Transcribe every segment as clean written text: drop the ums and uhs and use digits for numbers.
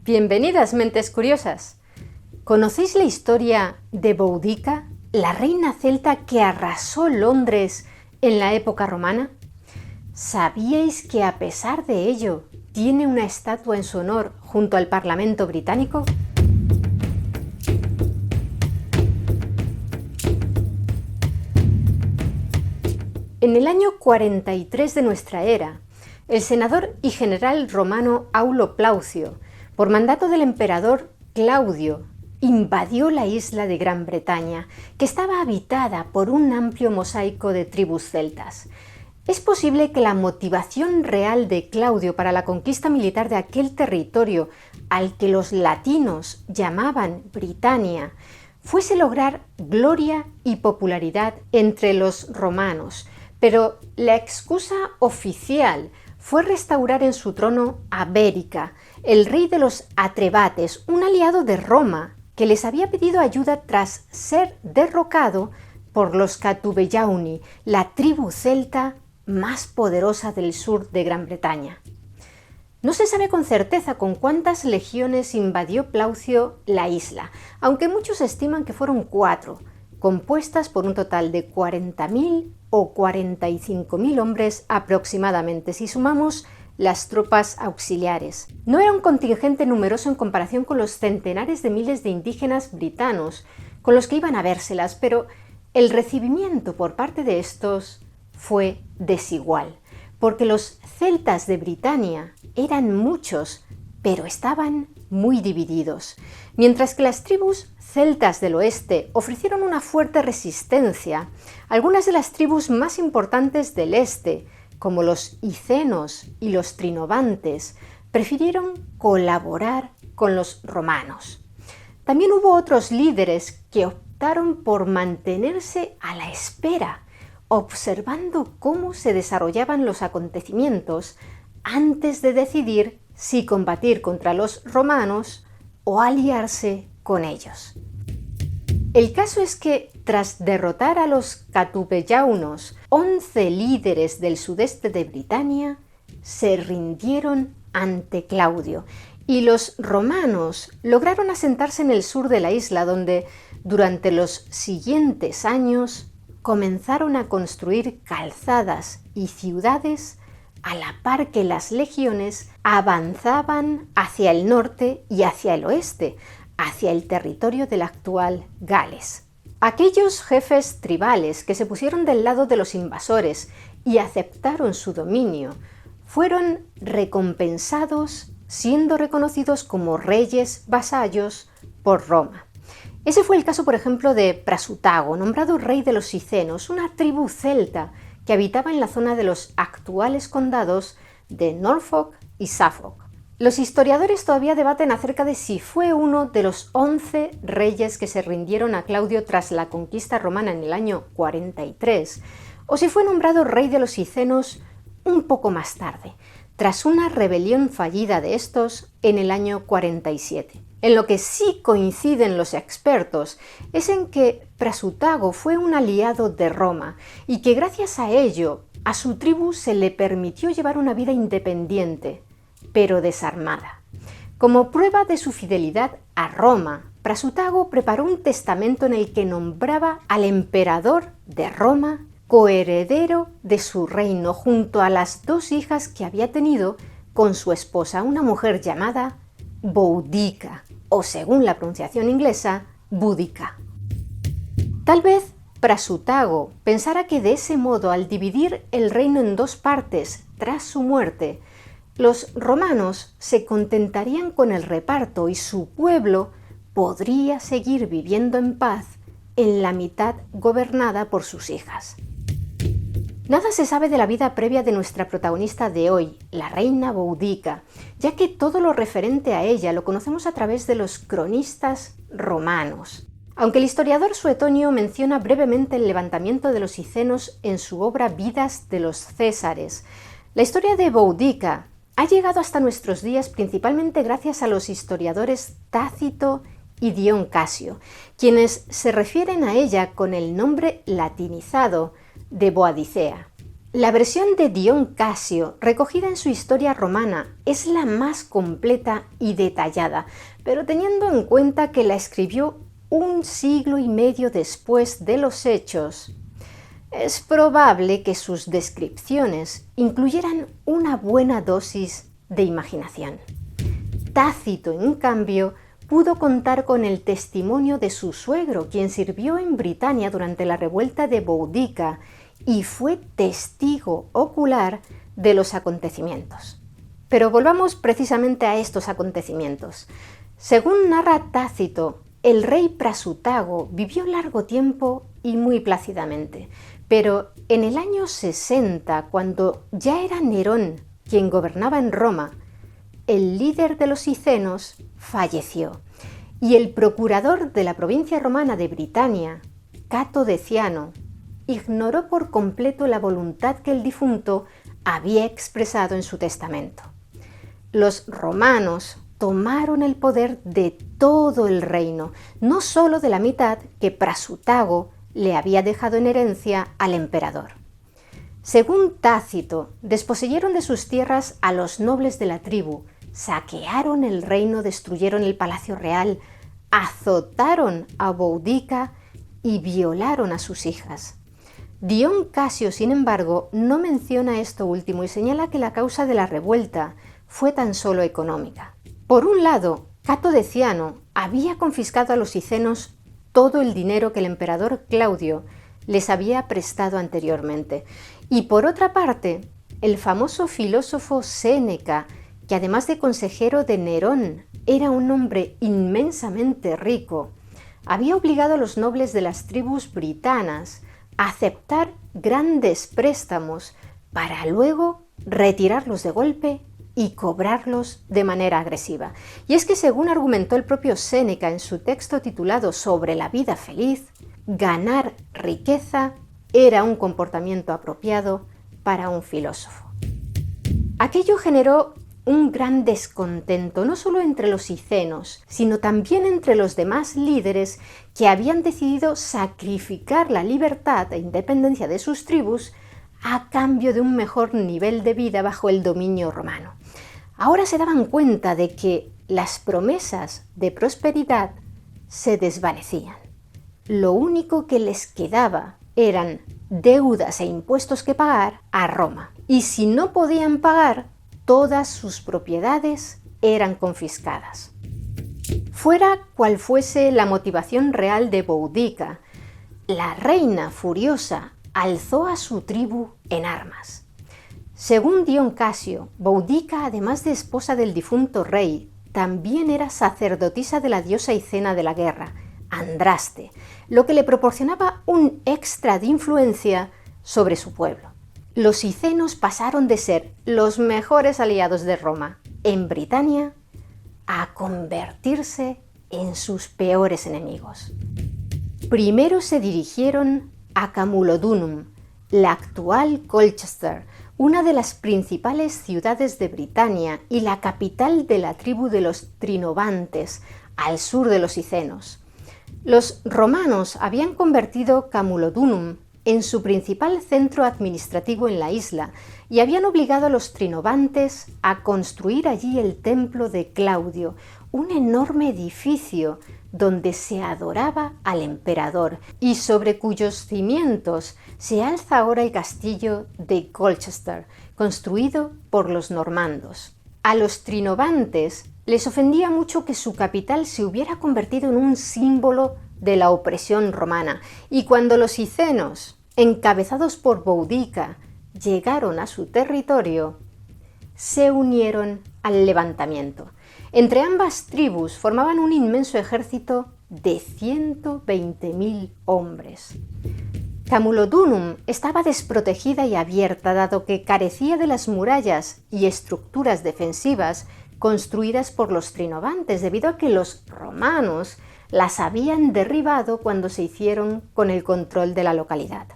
Bienvenidas, mentes curiosas. ¿Conocéis la historia de Boudica, la reina celta que arrasó Londres en la época romana? ¿Sabíais que a pesar de ello tiene una estatua en su honor junto al Parlamento británico? En el año 43 de nuestra era, el senador y general romano Aulo Plaucio, por mandato del emperador Claudio, invadió la isla de Gran Bretaña, que estaba habitada por un amplio mosaico de tribus celtas. Es posible que la motivación real de Claudio para la conquista militar de aquel territorio, al que los latinos llamaban Britania, fuese lograr gloria y popularidad entre los romanos, pero la excusa oficial fue restaurar en su trono a Bérica, el rey de los Atrebates, un aliado de Roma, que les había pedido ayuda tras ser derrocado por los Catubellauoni, la tribu celta más poderosa del sur de Gran Bretaña. No se sabe con certeza con cuántas legiones invadió Plaucio la isla, aunque muchos estiman que fueron 4, compuestas por un total de 40.000 o 45.000 hombres aproximadamente, si sumamos las tropas auxiliares. No era un contingente numeroso en comparación con los centenares de miles de indígenas britanos con los que iban a vérselas, pero el recibimiento por parte de estos fue desigual, porque los celtas de Britania eran muchos, pero estaban muy divididos, mientras que las tribus celtas del oeste ofrecieron una fuerte resistencia. Algunas de las tribus más importantes del este, como los icenos y los trinovantes, prefirieron colaborar con los romanos. También hubo otros líderes que optaron por mantenerse a la espera, observando cómo se desarrollaban los acontecimientos antes de decidir si combatir contra los romanos o aliarse con ellos. El caso es que, tras derrotar a los Catubellaunos, 11 líderes del sudeste de Britania se rindieron ante Claudio y los romanos lograron asentarse en el sur de la isla, donde durante los siguientes años comenzaron a construir calzadas y ciudades a la par que las legiones avanzaban hacia el norte y hacia el oeste, hacia el territorio del actual Gales. Aquellos jefes tribales que se pusieron del lado de los invasores y aceptaron su dominio fueron recompensados siendo reconocidos como reyes vasallos por Roma. Ese fue el caso, por ejemplo, de Prasutago, nombrado rey de los Icenos, una tribu celta que habitaba en la zona de los actuales condados de Norfolk y Suffolk. Los historiadores todavía debaten acerca de si fue uno de los 11 reyes que se rindieron a Claudio tras la conquista romana en el año 43, o si fue nombrado rey de los Icenos un poco más tarde, tras una rebelión fallida de estos en el año 47. En lo que sí coinciden los expertos es en que Prasutago fue un aliado de Roma y que gracias a ello a su tribu se le permitió llevar una vida independiente, pero desarmada. Como prueba de su fidelidad a Roma, Prasutago preparó un testamento en el que nombraba al emperador de Roma coheredero de su reino junto a las 2 hijas que había tenido con su esposa, una mujer llamada Boudica, o según la pronunciación inglesa, Boudica. Tal vez Prasutago pensara que de ese modo, al dividir el reino en 2 partes tras su muerte, los romanos se contentarían con el reparto y su pueblo podría seguir viviendo en paz en la mitad gobernada por sus hijas. Nada se sabe de la vida previa de nuestra protagonista de hoy, la reina Boudica, ya que todo lo referente a ella lo conocemos a través de los cronistas romanos. Aunque el historiador Suetonio menciona brevemente el levantamiento de los icenos en su obra Vidas de los Césares, la historia de Boudica ha llegado hasta nuestros días principalmente gracias a los historiadores Tácito y Dion Casio, quienes se refieren a ella con el nombre latinizado de Boadicea. La versión de Dion Casio, recogida en su Historia Romana, es la más completa y detallada, pero teniendo en cuenta que la escribió un siglo y medio después de los hechos, es probable que sus descripciones incluyeran una buena dosis de imaginación. Tácito, en cambio, pudo contar con el testimonio de su suegro, quien sirvió en Britania durante la revuelta de Boudica y fue testigo ocular de los acontecimientos. Pero volvamos precisamente a estos acontecimientos. Según narra Tácito, el rey Prasutago vivió largo tiempo y muy plácidamente, pero en el año 60, cuando ya era Nerón quien gobernaba en Roma, el líder de los Cicenos falleció y el procurador de la provincia romana de Britania, Cato Deciano, ignoró por completo la voluntad que el difunto había expresado en su testamento. Los romanos tomaron el poder de todo el reino, no solo de la mitad que Prasutago le había dejado en herencia al emperador. Según Tácito, desposeyeron de sus tierras a los nobles de la tribu, saquearon el reino, destruyeron el palacio real, azotaron a Boudica y violaron a sus hijas. Dion Casio, sin embargo, no menciona esto último y señala que la causa de la revuelta fue tan solo económica. Por un lado, Cato Deciano había confiscado a los cicenos todo el dinero que el emperador Claudio les había prestado anteriormente. Y por otra parte, el famoso filósofo Séneca, que además de consejero de Nerón, era un hombre inmensamente rico, había obligado a los nobles de las tribus britanas a aceptar grandes préstamos para luego retirarlos de golpe y cobrarlos de manera agresiva. Y es que, según argumentó el propio Séneca en su texto titulado Sobre la vida feliz, ganar riqueza era un comportamiento apropiado para un filósofo. Aquello generó un gran descontento, no solo entre los cicenos, sino también entre los demás líderes que habían decidido sacrificar la libertad e independencia de sus tribus a cambio de un mejor nivel de vida bajo el dominio romano. Ahora se daban cuenta de que las promesas de prosperidad se desvanecían. Lo único que les quedaba eran deudas e impuestos que pagar a Roma. Y si no podían pagar, todas sus propiedades eran confiscadas. Fuera cual fuese la motivación real de Boudica, la reina furiosa alzó a su tribu en armas. Según Dion Casio, Boudica, además de esposa del difunto rey, también era sacerdotisa de la diosa Hicena de la guerra, Andraste, lo que le proporcionaba un extra de influencia sobre su pueblo. Los cicenos pasaron de ser los mejores aliados de Roma en Britania a convertirse en sus peores enemigos. Primero se dirigieron a Camulodunum, la actual Colchester, una de las principales ciudades de Britania y la capital de la tribu de los Trinovantes, al sur de los cicenos. Los romanos habían convertido Camulodunum en su principal centro administrativo en la isla y habían obligado a los Trinovantes a construir allí el templo de Claudio, un enorme edificio donde se adoraba al emperador y sobre cuyos cimientos se alza ahora el castillo de Colchester, construido por los normandos. A los Trinovantes les ofendía mucho que su capital se hubiera convertido en un símbolo de la opresión romana, y cuando los cicenos, encabezados por Boudica, llegaron a su territorio, se unieron al levantamiento. Entre ambas tribus formaban un inmenso ejército de 120.000 hombres. Camulodunum estaba desprotegida y abierta, dado que carecía de las murallas y estructuras defensivas construidas por los Trinovantes, debido a que los romanos las habían derribado cuando se hicieron con el control de la localidad.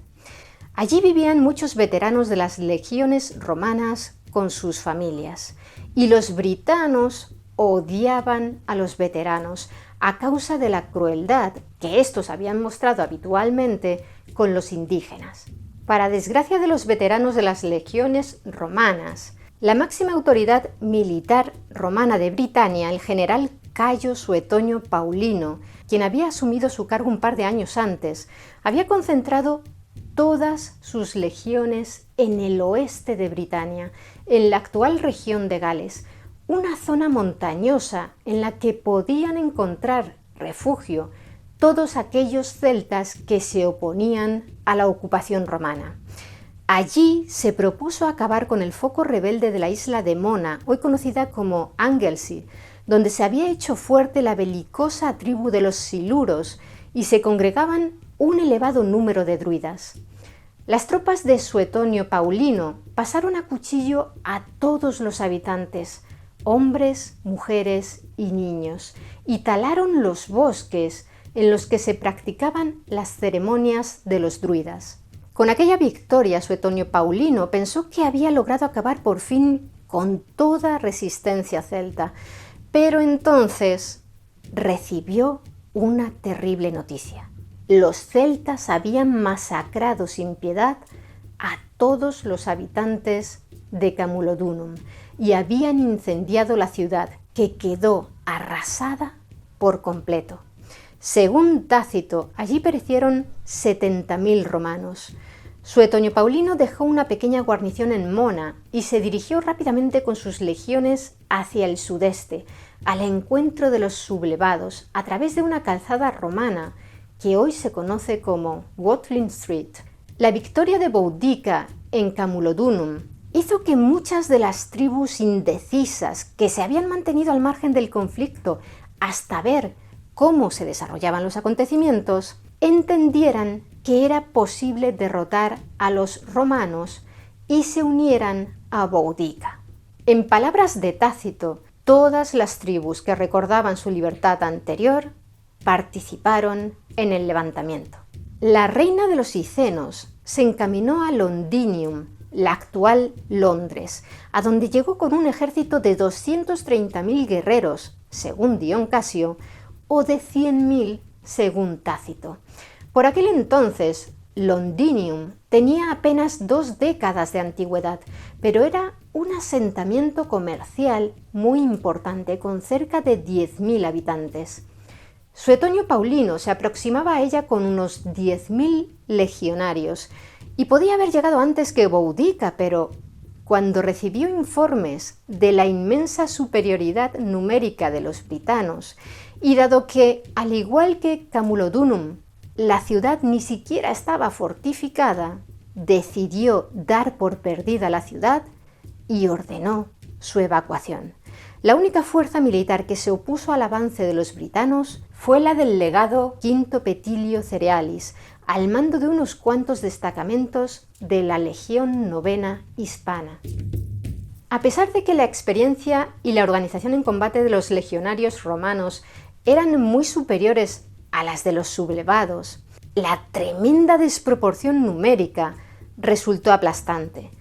Allí vivían muchos veteranos de las legiones romanas con sus familias, y los britanos odiaban a los veteranos a causa de la crueldad que estos habían mostrado habitualmente con los indígenas. Para desgracia de los veteranos de las legiones romanas, la máxima autoridad militar romana de Britania, el general Cayo Suetonio Paulino, quien había asumido su cargo un par de años antes, había concentrado todas sus legiones en el oeste de Britania, en la actual región de Gales, una zona montañosa en la que podían encontrar refugio todos aquellos celtas que se oponían a la ocupación romana. Allí se propuso acabar con el foco rebelde de la isla de Mona, hoy conocida como Anglesey, donde se había hecho fuerte la belicosa tribu de los siluros y se congregaban un elevado número de druidas. Las tropas de Suetonio Paulino pasaron a cuchillo a todos los habitantes, hombres, mujeres y niños, y talaron los bosques en los que se practicaban las ceremonias de los druidas. Con aquella victoria, Suetonio Paulino pensó que había logrado acabar por fin con toda resistencia celta, pero entonces recibió una terrible noticia. Los celtas habían masacrado sin piedad a todos los habitantes de Camulodunum y habían incendiado la ciudad, que quedó arrasada por completo. Según Tácito, allí perecieron 70.000 romanos. Suetonio Paulino dejó una pequeña guarnición en Mona y se dirigió rápidamente con sus legiones hacia el sudeste, al encuentro de los sublevados, a través de una calzada romana que hoy se conoce como Watling Street. La victoria de Boudica en Camulodunum hizo que muchas de las tribus indecisas que se habían mantenido al margen del conflicto hasta ver cómo se desarrollaban los acontecimientos, entendieran que era posible derrotar a los romanos y se unieran a Boudica. En palabras de Tácito, todas las tribus que recordaban su libertad anterior participaron en el levantamiento. La reina de los Icenos se encaminó a Londinium, la actual Londres, a donde llegó con un ejército de 230.000 guerreros, según Dion Casio, o de 100.000, según Tácito. Por aquel entonces, Londinium tenía apenas 2 décadas de antigüedad, pero era un asentamiento comercial muy importante, con cerca de 10.000 habitantes. Suetonio Paulino se aproximaba a ella con unos 10.000 legionarios y podía haber llegado antes que Boudica, pero cuando recibió informes de la inmensa superioridad numérica de los britanos y dado que, al igual que Camulodunum, la ciudad ni siquiera estaba fortificada, decidió dar por perdida la ciudad y ordenó su evacuación. La única fuerza militar que se opuso al avance de los britanos fue la del legado Quinto Petilio Cerealis, al mando de unos cuantos destacamentos de la Legión Novena Hispana. A pesar de que la experiencia y la organización en combate de los legionarios romanos eran muy superiores a las de los sublevados, la tremenda desproporción numérica resultó aplastante.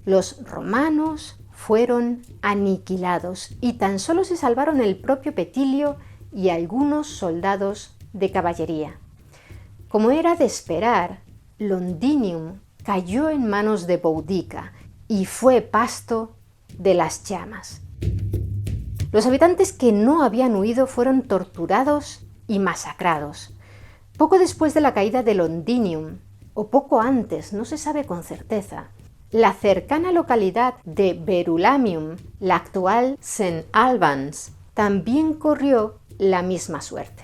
Los romanos fueron aniquilados y tan solo se salvaron el propio Petilio y algunos soldados de caballería. Como era de esperar, Londinium cayó en manos de Boudica y fue pasto de las llamas. Los habitantes que no habían huido fueron torturados y masacrados. Poco después de la caída de Londinium, o poco antes, no se sabe con certeza, la cercana localidad de Verulamium, la actual St. Albans, también corrió la misma suerte.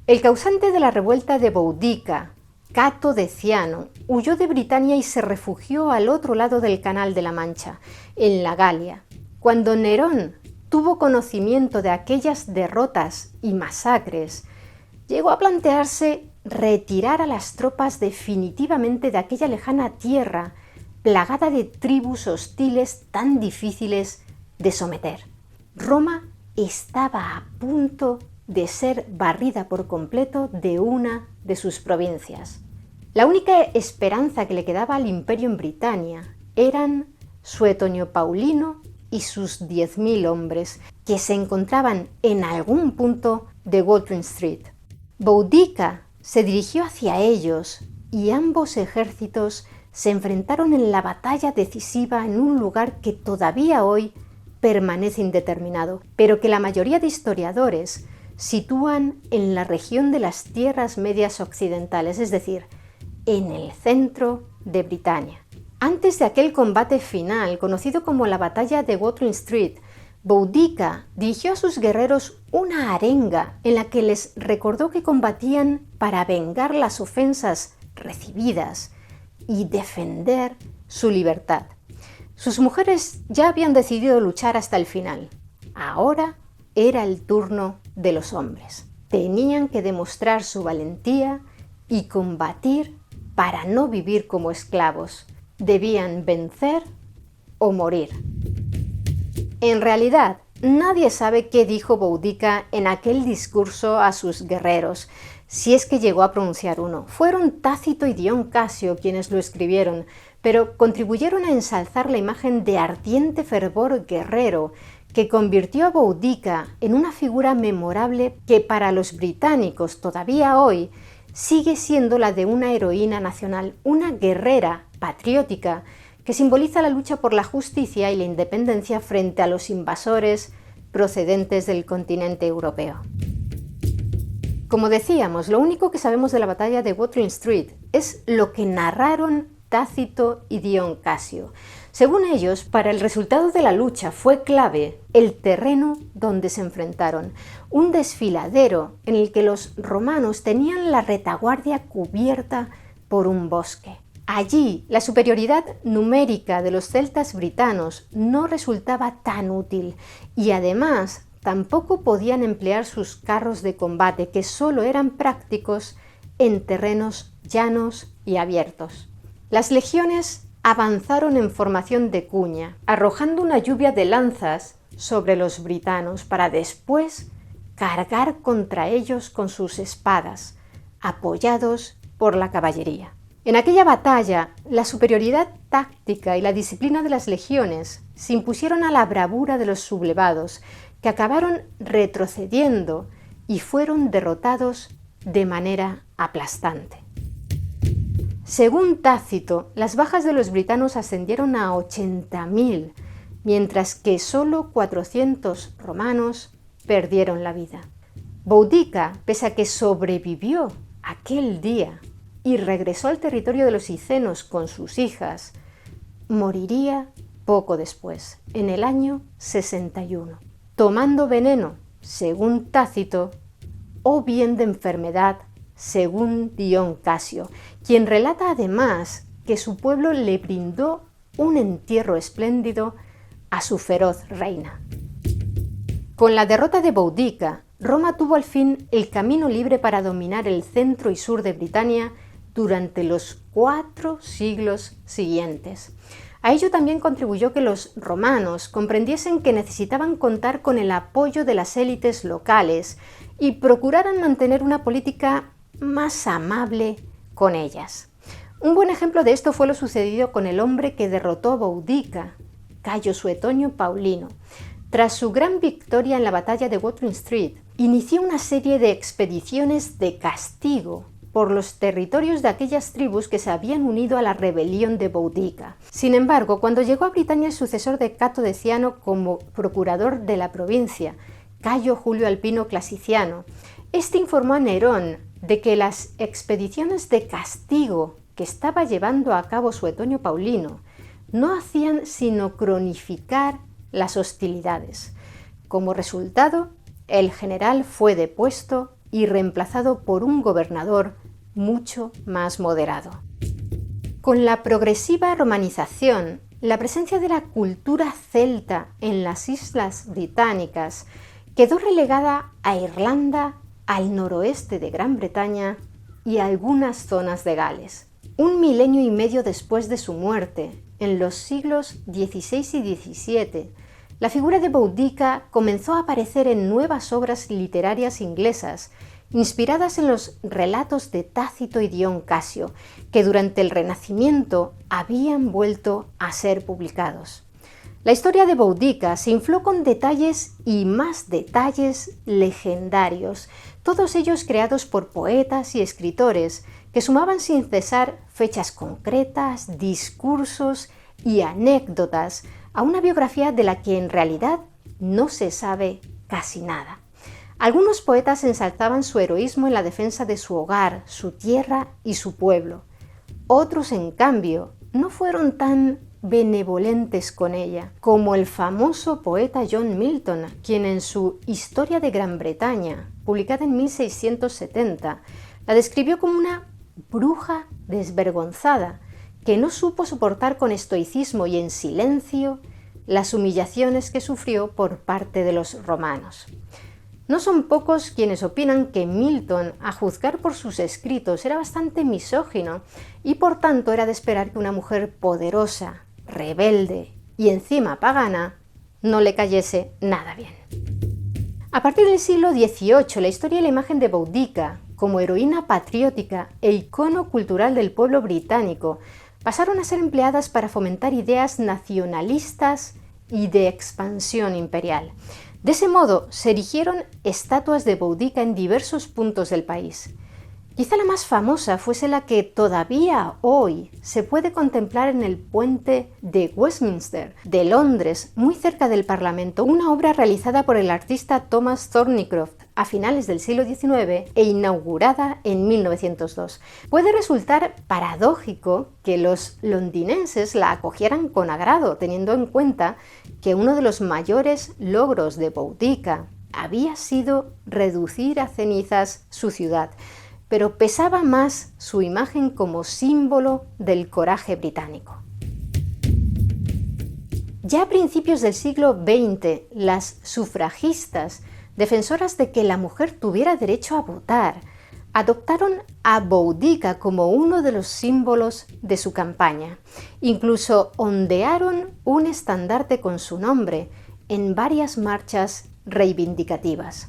El causante de la revuelta de Boudica, Cato Deciano, huyó de Britania y se refugió al otro lado del Canal de la Mancha, en la Galia. Cuando Nerón tuvo conocimiento de aquellas derrotas y masacres, llegó a plantearse retirar a las tropas definitivamente de aquella lejana tierra plagada de tribus hostiles tan difíciles de someter. Roma estaba a punto de ser barrida por completo de una de sus provincias. La única esperanza que le quedaba al imperio en Britania eran Suetonio Paulino y sus 10.000 hombres, que se encontraban en algún punto de Watling Street. Boudica se dirigió hacia ellos y ambos ejércitos se enfrentaron en la batalla decisiva en un lugar que todavía hoy permanece indeterminado, pero que la mayoría de historiadores sitúan en la región de las Tierras Medias Occidentales, es decir, en el centro de Britania. Antes de aquel combate final, conocido como la Batalla de Watling Street, Boudica dirigió a sus guerreros una arenga en la que les recordó que combatían para vengar las ofensas recibidas y defender su libertad. Sus mujeres ya habían decidido luchar hasta el final. Ahora era el turno de los hombres. Tenían que demostrar su valentía y combatir para no vivir como esclavos. Debían vencer o morir. En realidad, nadie sabe qué dijo Boudica en aquel discurso a sus guerreros, si es que llegó a pronunciar uno. Fueron Tácito y Dion Casio quienes lo escribieron, pero contribuyeron a ensalzar la imagen de ardiente fervor guerrero que convirtió a Boudica en una figura memorable que para los británicos todavía hoy sigue siendo la de una heroína nacional, una guerrera patriótica que simboliza la lucha por la justicia y la independencia frente a los invasores procedentes del continente europeo. Como decíamos, lo único que sabemos de la batalla de Watling Street es lo que narraron Tácito y Dion Casio. Según ellos, para el resultado de la lucha fue clave el terreno donde se enfrentaron, un desfiladero en el que los romanos tenían la retaguardia cubierta por un bosque. Allí, la superioridad numérica de los celtas britanos no resultaba tan útil y además tampoco podían emplear sus carros de combate, que solo eran prácticos en terrenos llanos y abiertos. Las legiones avanzaron en formación de cuña, arrojando una lluvia de lanzas sobre los britanos para después cargar contra ellos con sus espadas, apoyados por la caballería. En aquella batalla, la superioridad táctica y la disciplina de las legiones se impusieron a la bravura de los sublevados, que acabaron retrocediendo y fueron derrotados de manera aplastante. Según Tácito, las bajas de los britanos ascendieron a 80.000, mientras que solo 400 romanos perdieron la vida. Boudica, pese a que sobrevivió aquel día y regresó al territorio de los icenos con sus hijas, moriría poco después, en el año 61, tomando veneno, según Tácito, o bien de enfermedad, según Dion Casio, quien relata además que su pueblo le brindó un entierro espléndido a su feroz reina. Con la derrota de Boudica, Roma tuvo al fin el camino libre para dominar el centro y sur de Britania durante los 4 siglos siguientes. A ello también contribuyó que los romanos comprendiesen que necesitaban contar con el apoyo de las élites locales y procuraran mantener una política más amable con ellas. Un buen ejemplo de esto fue lo sucedido con el hombre que derrotó a Boudica, Cayo Suetonio Paulino. Tras su gran victoria en la batalla de Watling Street, inició una serie de expediciones de castigo por los territorios de aquellas tribus que se habían unido a la rebelión de Boudica. Sin embargo, cuando llegó a Britania el sucesor de Cato Deciano como procurador de la provincia, Cayo Julio Alpino Clasiciano, este informó a Nerón de que las expediciones de castigo que estaba llevando a cabo Suetonio Paulino no hacían sino cronificar las hostilidades. Como resultado, el general fue depuesto y reemplazado por un gobernador mucho más moderado. Con la progresiva romanización, la presencia de la cultura celta en las islas británicas quedó relegada a Irlanda, al noroeste de Gran Bretaña y a algunas zonas de Gales. 1 milenio y medio después de su muerte, en los siglos XVI y XVII, la figura de Boudica comenzó a aparecer en nuevas obras literarias inglesas, inspiradas en los relatos de Tácito y Dion Casio, que durante el Renacimiento habían vuelto a ser publicados. La historia de Boudica se infló con detalles y más detalles legendarios, todos ellos creados por poetas y escritores que sumaban sin cesar fechas concretas, discursos y anécdotas a una biografía de la que en realidad no se sabe casi nada. Algunos poetas ensalzaban su heroísmo en la defensa de su hogar, su tierra y su pueblo. Otros, en cambio, no fueron tan benevolentes con ella, como el famoso poeta John Milton, quien en su Historia de Gran Bretaña, publicada en 1670, la describió como una bruja desvergonzada, que no supo soportar con estoicismo y en silencio las humillaciones que sufrió por parte de los romanos. No son pocos quienes opinan que Milton, a juzgar por sus escritos, era bastante misógino y por tanto era de esperar que una mujer poderosa, rebelde y encima pagana no le cayese nada bien. A partir del siglo XVIII, la historia y la imagen de Boudica, como heroína patriótica e icono cultural del pueblo británico, pasaron a ser empleadas para fomentar ideas nacionalistas y de expansión imperial. De ese modo, se erigieron estatuas de Boudica en diversos puntos del país. Quizá la más famosa fuese la que todavía hoy se puede contemplar en el puente de Westminster, de Londres, muy cerca del Parlamento, una obra realizada por el artista Thomas Thornycroft a finales del siglo XIX e inaugurada en 1902. Puede resultar paradójico que los londinenses la acogieran con agrado, teniendo en cuenta que uno de los mayores logros de Boudica había sido reducir a cenizas su ciudad, pero pesaba más su imagen como símbolo del coraje británico. Ya a principios del siglo XX, las sufragistas, defensoras de que la mujer tuviera derecho a votar, adoptaron a Boudica como uno de los símbolos de su campaña. Incluso ondearon un estandarte con su nombre en varias marchas reivindicativas.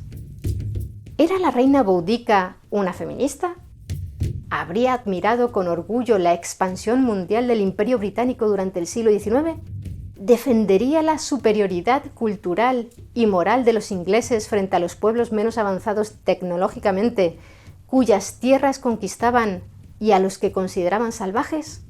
¿Era la reina Boudica una feminista? ¿Habría admirado con orgullo la expansión mundial del Imperio Británico durante el siglo XIX? ¿Defendería la superioridad cultural y moral de los ingleses frente a los pueblos menos avanzados tecnológicamente, cuyas tierras conquistaban y a los que consideraban salvajes?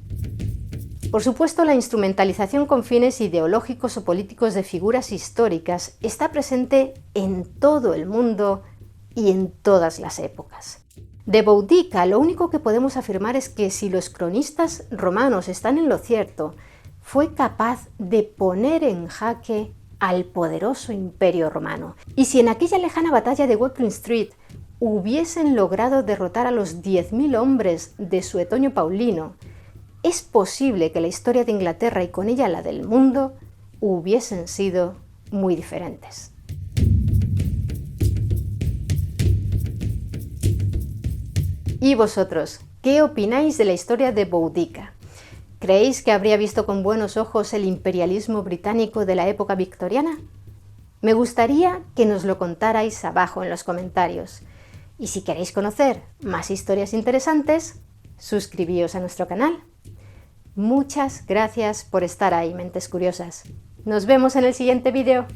Por supuesto, la instrumentalización con fines ideológicos o políticos de figuras históricas está presente en todo el mundo y en todas las épocas. De Boudica, lo único que podemos afirmar es que si los cronistas romanos están en lo cierto, fue capaz de poner en jaque al poderoso imperio romano. Y si en aquella lejana batalla de Watling Street hubiesen logrado derrotar a los 10.000 hombres de Suetonio Paulino, es posible que la historia de Inglaterra y con ella la del mundo hubiesen sido muy diferentes. ¿Y vosotros, qué opináis de la historia de Boudica? ¿Creéis que habría visto con buenos ojos el imperialismo británico de la época victoriana? Me gustaría que nos lo contarais abajo en los comentarios. Y si queréis conocer más historias interesantes, suscribíos a nuestro canal. Muchas gracias por estar ahí, mentes curiosas. Nos vemos en el siguiente vídeo.